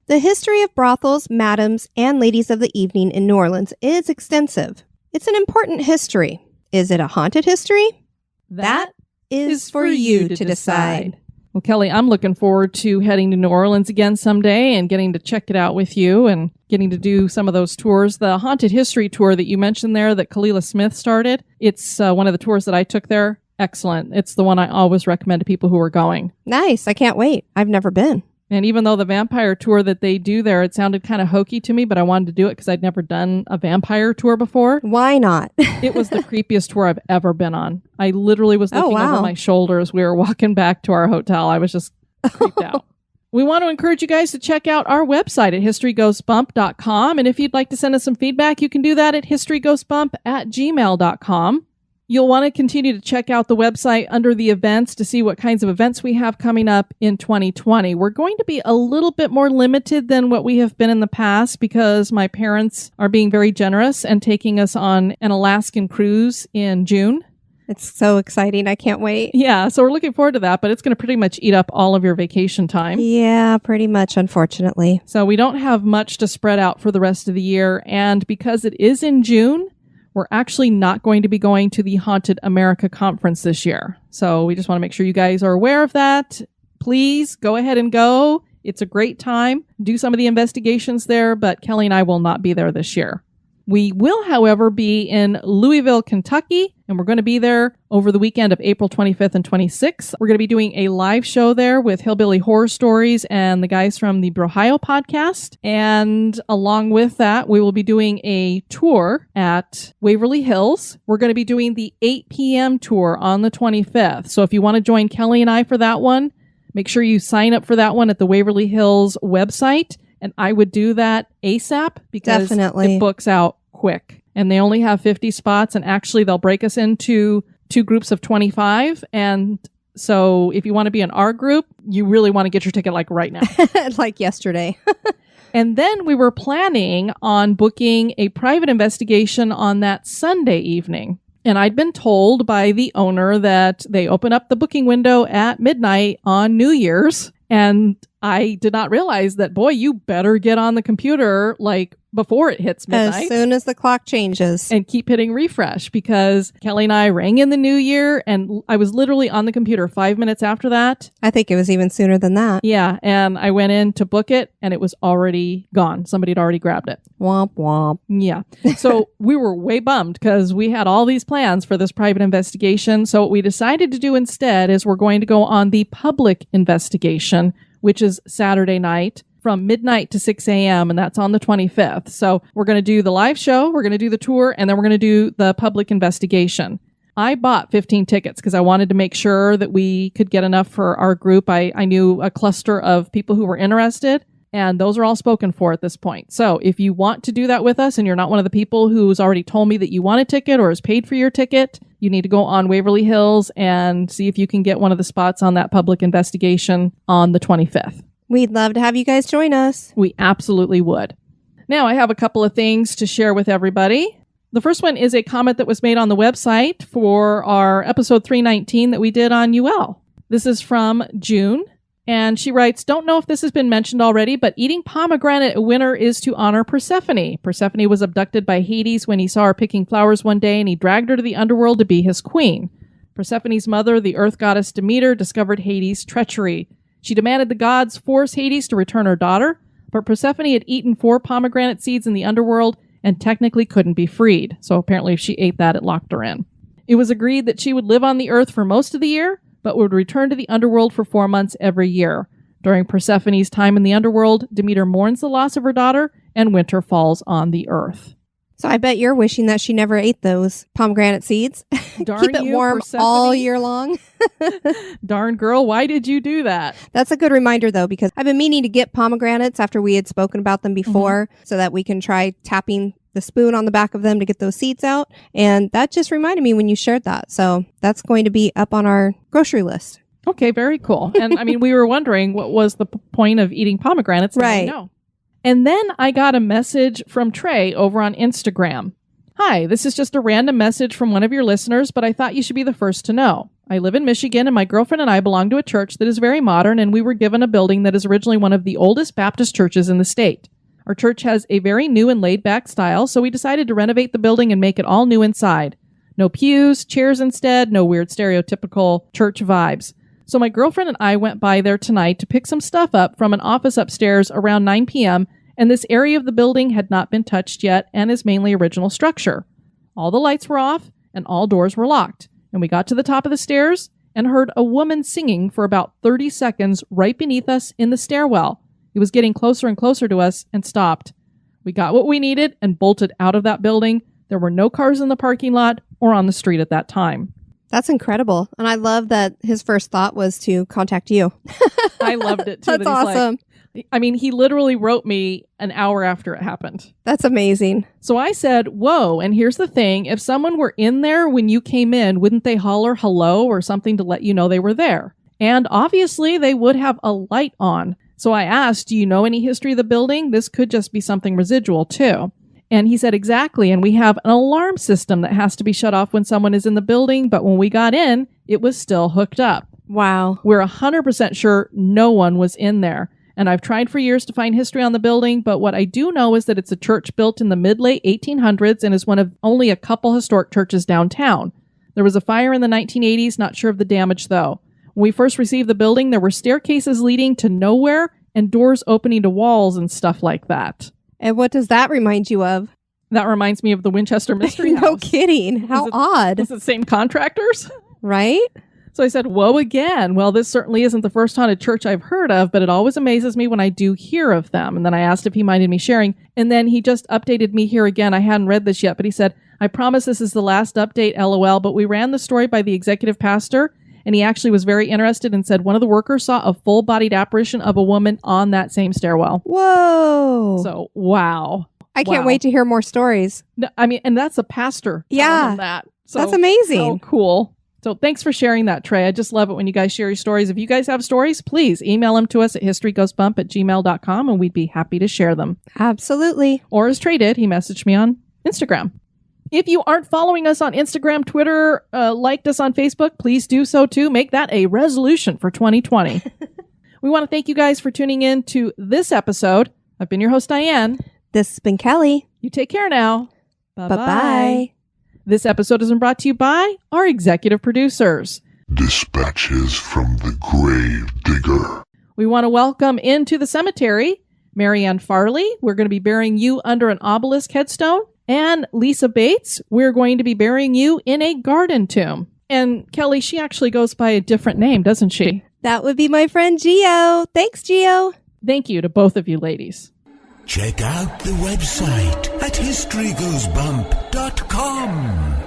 The history of brothels, madams, and ladies of the evening in New Orleans is extensive. It's an important history. Is it a haunted history? That is for you to decide. Well, Kelly, I'm looking forward to heading to New Orleans again someday and getting to check it out with you and getting to do some of those tours. The Haunted History Tour that you mentioned there that Kalila Smith started, it's one of the tours that I took there. Excellent. It's the one I always recommend to people who are going. Nice. I can't wait. I've never been. And even though the vampire tour that they do there, it sounded kind of hokey to me, but I wanted to do it because I'd never done a vampire tour before. Why not? It was the creepiest tour I've ever been on. I literally was looking over my shoulder as we were walking back to our hotel. I was just creeped out. We want to encourage you guys to check out our website at historygoesbump.com. And if you'd like to send us some feedback, you can do that at historygoesbump@gmail.com. You'll want to continue to check out the website under the events to see what kinds of events we have coming up in 2020. We're going to be a little bit more limited than what we have been in the past because my parents are being very generous and taking us on an Alaskan cruise in June. It's so exciting. I can't wait. Yeah, so we're looking forward to that, but it's going to pretty much eat up all of your vacation time. Yeah, pretty much, unfortunately. So we don't have much to spread out for the rest of the year. And because it is in June, we're actually not going to be going to the Haunted America Conference this year. So we just want to make sure you guys are aware of that. Please go ahead and go. It's a great time. Do some of the investigations there, but Kelly and I will not be there this year. We will, however, be in Louisville, Kentucky, and we're going to be there over the weekend of April 25th and 26th. We're going to be doing a live show there with Hillbilly Horror Stories and the guys from the Brohio podcast. And along with that, we will be doing a tour at Waverly Hills. We're going to be doing the 8 p.m. tour on the 25th. So if you want to join Kelly and I for that one, make sure you sign up for that one at the Waverly Hills website. And I would do that ASAP because Definitely. It books out quick. And they only have 50 spots. And actually, they'll break us into 2 groups of 25. And so if you want to be in our group, you really want to get your ticket like right now. Like yesterday. And then we were planning on booking a private investigation on that Sunday evening. And I'd been told by the owner that they open up the booking window at midnight on New Year's. And I did not realize that, boy, you better get on the computer like before it hits midnight. As soon as the clock changes. And keep hitting refresh because Kelly and I rang in the new year and I was literally on the computer 5 minutes after that. I think it was even sooner than that. Yeah. And I went in to book it and it was already gone. Somebody had already grabbed it. Womp womp. Yeah. So we were way bummed because we had all these plans for this private investigation. So what we decided to do instead is we're going to go on the public investigation, which is Saturday night from midnight to 6 a.m. And that's on the 25th. So we're going to do the live show, we're going to do the tour, and then we're going to do the public investigation. I bought 15 tickets because I wanted to make sure that we could get enough for our group. I knew a cluster of people who were interested, and those are all spoken for at this point. So if you want to do that with us and you're not one of the people who's already told me that you want a ticket or has paid for your ticket, you need to go on Waverly Hills and see if you can get one of the spots on that public investigation on the 25th. We'd love to have you guys join us. We absolutely would. Now, I have a couple of things to share with everybody. The first one is a comment that was made on the website for our episode 319 that we did on UL. This is from June, and she writes, "Don't know if this has been mentioned already, but eating pomegranate at winter is to honor Persephone. Persephone was abducted by Hades when he saw her picking flowers one day, and he dragged her to the underworld to be his queen. Persephone's mother, the earth goddess Demeter, discovered Hades' treachery. She demanded the gods force Hades to return her daughter, but Persephone had eaten 4 pomegranate seeds in the underworld and technically couldn't be freed. So apparently if she ate that, it locked her in. It was agreed that she would live on the earth for most of the year, but would return to the underworld for 4 months every year. During Persephone's time in the underworld, Demeter mourns the loss of her daughter, and winter falls on the earth." So I bet you're wishing that she never ate those pomegranate seeds. Darn Keep it you, warm Persephone. all year long. Darn girl, why did you do that? That's a good reminder, though, because I've been meaning to get pomegranates after we had spoken about them before so that we can try tapping the spoon on the back of them to get those seeds out. And that just reminded me when you shared that. So that's going to be up on our grocery list. Okay, very cool. And I mean, we were wondering what was the point of eating pomegranates. Right. No. And then I got a message from Trey over on Instagram. "Hi, this is just a random message from one of your listeners, but I thought you should be the first to know. I live in Michigan, and my girlfriend and I belong to a church that is very modern, and we were given a building that is originally one of the oldest Baptist churches in the state. Our church has a very new and laid-back style, so we decided to renovate the building and make it all new inside. No pews, chairs instead, no weird stereotypical church vibes. So my girlfriend and I went by there tonight to pick some stuff up from an office upstairs around 9 p.m., and this area of the building had not been touched yet and is mainly original structure. All the lights were off and all doors were locked, and we got to the top of the stairs and heard a woman singing for about 30 seconds right beneath us in the stairwell. It was getting closer and closer to us and stopped. We got what we needed and bolted out of that building. There were no cars in the parking lot or on the street at that time." That's incredible. And I love that his first thought was to contact you. I loved it too. That's that he's awesome. he literally wrote me an hour after it happened. That's amazing. So I said, whoa, and here's the thing. If someone were in there when you came in, wouldn't they holler hello or something to let you know they were there? And obviously they would have a light on. So I asked, do you know any history of the building? This could just be something residual too. And he said, exactly. And we have an alarm system that has to be shut off when someone is in the building. But when we got in, it was still hooked up. Wow. We're 100% sure no one was in there. And I've tried for years to find history on the building, but what I do know is that it's a church built in the mid-late 1800s and is one of only a couple historic churches downtown. There was a fire in the 1980s, not sure of the damage though. When we first received the building, there were staircases leading to nowhere and doors opening to walls and stuff like that. And what does that remind you of? That reminds me of the Winchester Mystery House. No kidding. How odd. Is it the same contractors? Right? So I said, whoa again. Well, this certainly isn't the first haunted church I've heard of, but it always amazes me when I do hear of them. And then I asked if he minded me sharing. And then he just updated me here again. I hadn't read this yet, but he said, I promise this is the last update, LOL, but we ran the story by the executive pastor, and he actually was very interested and said one of the workers saw a full-bodied apparition of a woman on that same stairwell. Whoa. So, wow. I can't wait to hear more stories. No, and that's a pastor. Yeah. On that. So, that's amazing. So cool. So thanks for sharing that, Trey. I just love it when you guys share your stories. If you guys have stories, please email them to us at historygoesbump@gmail.com and we'd be happy to share them. Absolutely. Or as Trey did, he messaged me on Instagram. If you aren't following us on Instagram, Twitter, liked us on Facebook, please do so too. Make that a resolution for 2020. We want to thank you guys for tuning in to this episode. I've been your host, Diane. This has been Kelly. You take care now. Bye-bye. This episode is brought to you by our executive producers. Dispatches from the Grave Digger. We want to welcome into the cemetery Marianne Farley. We're going to be burying you under an obelisk headstone. And Lisa Bates, we're going to be burying you in a garden tomb. And Kelly, she actually goes by a different name, doesn't she? That would be my friend Gio. Thanks, Gio. Thank you to both of you ladies. Check out the website at historygoesbump.com.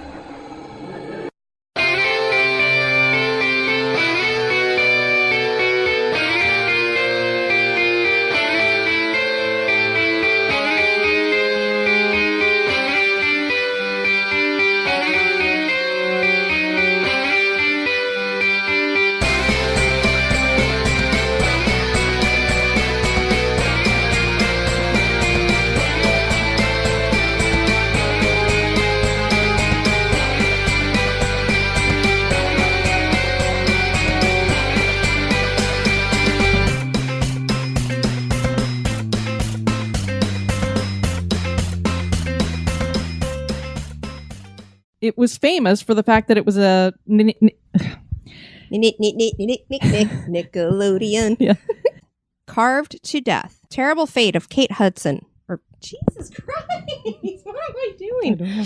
It was famous for the fact that it was a... Nickelodeon. Yeah. Carved to death. Terrible fate of Kate Hudson. Or Jesus Christ! What am I doing? I don't know.